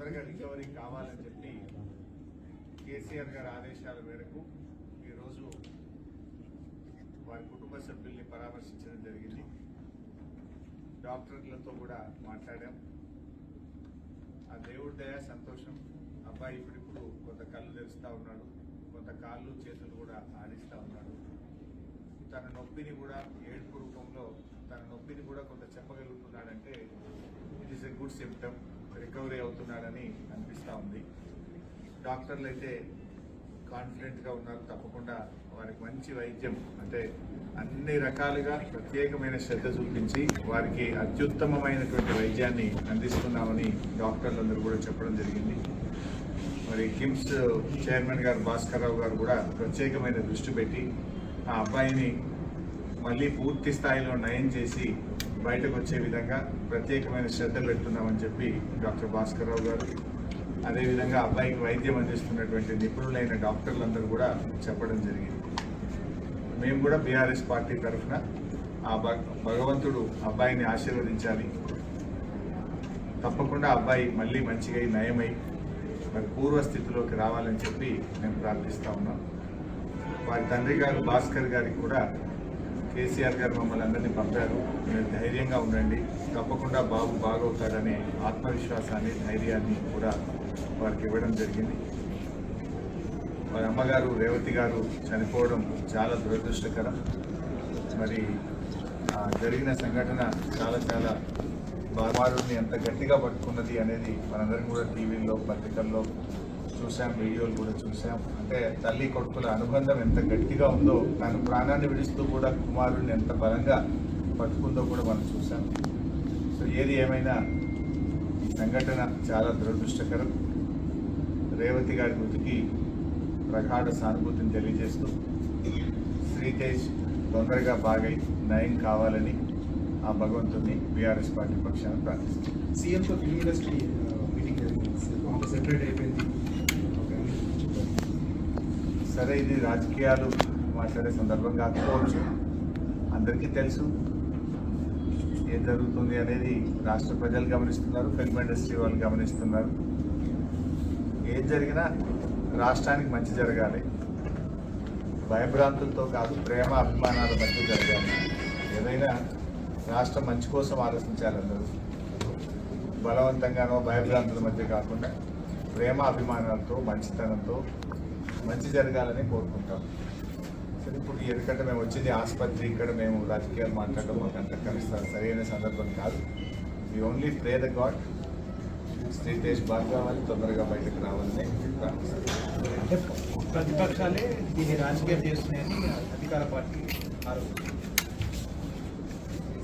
త్వరగా రికవరీ కావాలని చెప్పి కేసీఆర్ గారి ఆదేశాల మేరకు ఈరోజు వారి కుటుంబ సభ్యుల్ని పరామర్శించడం జరిగింది. డాక్టర్లతో కూడా మాట్లాడాం. ఆ దేవుడి దయ సంతోషం. అబ్బాయి ఇప్పుడు కొంత కళ్ళు తెరుస్తూ ఉన్నాడు, కొంత కాళ్ళు చేతులు కూడా ఆడిస్తూ ఉన్నాడు. తన నొప్పిని కూడా ఏడుపు రూపంలో తన నొప్పిని కూడా కొంత చెప్పగలుగుతున్నాడంటే it is a good symptom. Recovery అవుతున్నాడని అనిపిస్తూ ఉంది. డాక్టర్లు అయితే కాన్ఫిడెంట్గా ఉన్నారు. తప్పకుండా వారికి మంచి వైద్యం అంటే అన్ని రకాలుగా ప్రత్యేకమైన శ్రద్ధ చూపించి వారికి అత్యుత్తమమైనటువంటి వైద్యాన్ని అందిస్తున్నామని డాక్టర్లందరూ కూడా చెప్పడం జరిగింది. మరి కిమ్స్ చైర్మన్ గారు భాస్కర్ రావు గారు కూడా ప్రత్యేకమైన దృష్టి పెట్టి ఆ అబ్బాయిని మళ్ళీ పూర్తి స్థాయిలో నయం చేసి బయటకు వచ్చే విధంగా ప్రత్యేకమైన శ్రద్ధ పెడుతున్నామని చెప్పి డాక్టర్ భాస్కర్ రావు గారు, అదేవిధంగా అబ్బాయికి వైద్యం అందిస్తున్నటువంటి నిపుణులైన డాక్టర్లందరూ కూడా చెప్పడం జరిగింది. మేము కూడా బీఆర్ఎస్ పార్టీ తరఫున ఆ భగవంతుడు అబ్బాయిని ఆశీర్వదించాలి, తప్పకుండా అబ్బాయి మళ్ళీ మంచిగా నయమై మరి పూర్వస్థితిలోకి రావాలని చెప్పి మేము ప్రార్థిస్తూ ఉన్నాం. వారి తండ్రి గారు భాస్కర్ గారికి కూడా కేసీఆర్ గారు మమ్మల్ని అందరినీ పంపారు. మీరు ధైర్యంగా ఉండండి, తప్పకుండా బాబు బాగవుతాడనే ఆత్మవిశ్వాసాన్ని ధైర్యాన్ని కూడా వారికి ఇవ్వడం జరిగింది. వారి అమ్మగారు రేవతి గారు చనిపోవడం చాలా దురదృష్టకరం. మరి జరిగిన సంఘటన చాలా బామారుని ఎంత గట్టిగా పట్టుకున్నది అనేది మనందరం కూడా టీవీల్లో పత్రికల్లో చూసాం, వీడియోలు కూడా చూసాం. అంటే తల్లి కొడుకుల అనుబంధం ఎంత గట్టిగా ఉందో, తన ప్రాణాన్ని విడుస్తూ కూడా కుమారుడిని ఎంత బలంగా పట్టుకుందో కూడా మనం చూసాం. సో ఏది ఏమైనా ఈ సంఘటన చాలా దురదృష్టకరం. రేవతి గారి మృతికి ప్రగాఢ సానుభూతిని తెలియజేస్తూ శ్రీతేజ్ తొందరగా బాగై నయం కావాలని ఆ భగవంతుని బీఆర్ఎస్ పార్టీ పక్షాన ప్రార్థిస్తుంది. సీఎంతో ఫిల్మ్ ఇండస్ట్రీ మీటింగ్ సెపరేట్ అయిపోయింది. సరే, ఇది రాజకీయాలు మాట్లాడే సందర్భం కాకపోవచ్చు. అందరికీ తెలుసు ఏం జరుగుతుంది అనేది. రాష్ట్ర ప్రజలు గమనిస్తున్నారు, ఫిల్మ్ ఇండస్ట్రీ వాళ్ళు గమనిస్తున్నారు. ఏం జరిగినా రాష్ట్రానికి మంచి జరగాలి, భయభ్రాంతులతో కాదు, ప్రేమ అభిమానాల మధ్య జరగాలి. ఏదైనా రాష్ట్రం మంచి కోసం ఆలోచించాలి. అందరూ బలవంతంగానో భయభ్రాంతుల మధ్య కాకుండా ప్రేమ అభిమానాలతో మంచితనంతో మంచి జరగాలని కోరుకుంటాం. సరే, ఇప్పుడు ఎందుకంటే మేము వచ్చింది ఆసుపత్రి, ఇక్కడ మేము రాజకీయాలు మాట్లాడడం మాకు అంత కలుస్తారు సరైన సందర్భం కాదు. We only pray the God Sritej బాగా కావాలి, తొందరగా బయటకు రావాలని ప్రార్థిస్తాం. అంటే ప్రతిపక్షాలే దీన్ని రాజకీయం చేస్తున్నాయని అధికార పార్టీ ఆరోపణ.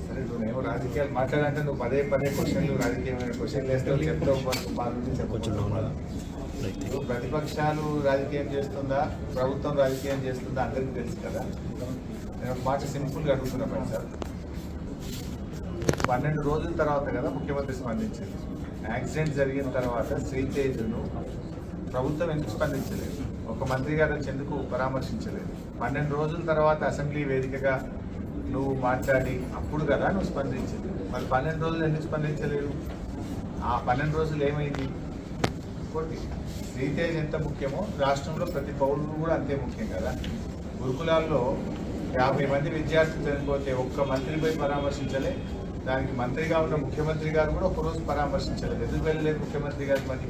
సరే, నువ్వేమో రాజకీయాలు మాట్లాడాలంటే నువ్వు పదే క్వశ్చన్లు రాజకీయమైన క్వశ్చన్లు వేస్తావు, చెప్తావు, చెప్పొచ్చు. ప్రతిపక్షాలు రాజకీయం చేస్తుందా, ప్రభుత్వం రాజకీయం చేస్తుందా అందరికీ తెలుసు కదా. నేను ఒక మాట సింపుల్గా అడుగుతున్నా పని సార్. 12 రోజుల తర్వాత కదా ముఖ్యమంత్రి స్పందించింది. యాక్సిడెంట్ జరిగిన తర్వాత శ్రీతేజ్ను ప్రభుత్వం ఎందుకు స్పందించలేదు? ఒక మంత్రి గారు వచ్చి ఎందుకు పరామర్శించలేదు? 12 రోజుల తర్వాత అసెంబ్లీ వేదికగా నువ్వు మాట్లాడి అప్పుడు కదా నువ్వు స్పందించింది. మరి 12 రోజులు ఎందుకు స్పందించలేదు? ఆ 12 రోజులు ఏమైంది? ఇంకోటి, శ్రీతేజ్ ఎంత ముఖ్యమో రాష్ట్రంలో ప్రతి పౌరుడు కూడా అంతే ముఖ్యం కదా. గురుకులాల్లో 50 మంది విద్యార్థులు చనిపోతే ఒక్క మంత్రిపై పరామర్శించలే. దానికి మంత్రిగా ఉన్న ముఖ్యమంత్రి గారు కూడా ఒకరోజు పరామర్శించలేదు. ఎందుకు వెళ్ళలేదు ముఖ్యమంత్రి గారు? మరి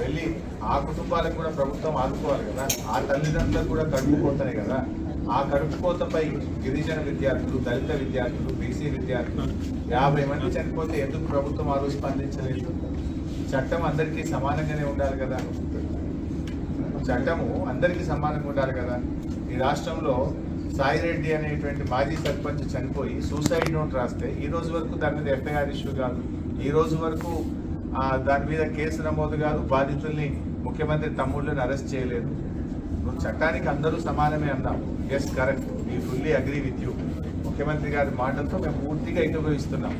వెళ్ళి ఆ కుటుంబాలకు కూడా ప్రభుత్వం ఆదుకోవాలి కదా. ఆ తల్లిదండ్రులకు కూడా కడుపుకోతనే కదా. ఆ కడుపుకోతపై గిరిజన విద్యార్థులు, దళిత విద్యార్థులు, బీసీ విద్యార్థులు 50 మంది చనిపోతే ఎందుకు ప్రభుత్వం ఆ రోజు స్పందించలేదు? చట్టం అందరికీ సమానంగానే ఉండాలి కదా. చట్టము అందరికీ సమానంగా ఉండాలి కదా. ఈ రాష్ట్రంలో సాయిరెడ్డి అనేటువంటి మాజీ సర్పంచ్ చనిపోయి సూసైడ్ నోట్ రాస్తే ఈ రోజు వరకు దాని మీద ఎఫ్ఐఆర్ ఇష్యూ కాదు. ఈ రోజు వరకు దాని మీద కేసు నమోదు కాదు. బాధితుల్ని ముఖ్యమంత్రి తమ్ముళ్ళని అరెస్ట్ చేయలేదు. నువ్వు చట్టానికి అందరూ సమానమే అన్నావు. Yes, correct, we fully agree with you. ముఖ్యమంత్రి గారి మాటలతో మేము పూర్తిగా ఏకీభవిస్తున్నాం.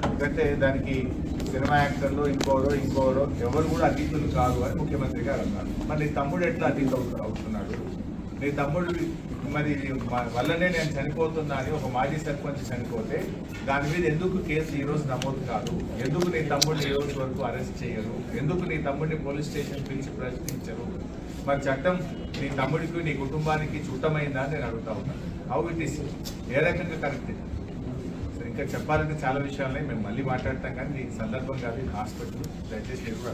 ఎందుకంటే దానికి సినిమా యాక్టర్లు ఇంకోరో ఎవరు కూడా అతీతులు కాదు అని ముఖ్యమంత్రి గారు అన్నారు. మరి తమ్ముడు ఎట్లా అతీతు అవుతున్నాడు? నీ తమ్ముడు మరి వల్లనే నేను చనిపోతున్నా అని ఒక మాజీ సర్పంచ్ చనిపోతే దాని మీద ఎందుకు కేసు ఈ రోజు నమోదు కాదు? ఎందుకు నీ తమ్ముడిని ఈ రోజు వరకు అరెస్ట్ చేయరు? ఎందుకు నీ తమ్ముడిని పోలీస్ స్టేషన్ పిలిచి ప్రశ్నించరు? మరి చట్టం నీ తమ్ముడికి నీ కుటుంబానికి చుట్టమైందా అని నేను అడుగుతా ఉన్నాను. హౌ ఇట్ ఈస్, ఏ రకంగా కరెక్ట్? ఇంకా చెప్పాలంటే చాలా విషయాలనే మేము మళ్ళీ మాట్లాడతాం, కానీ ఈ సందర్భం కాదు, హాస్పిటల్ దయచేసి మీరు కూడా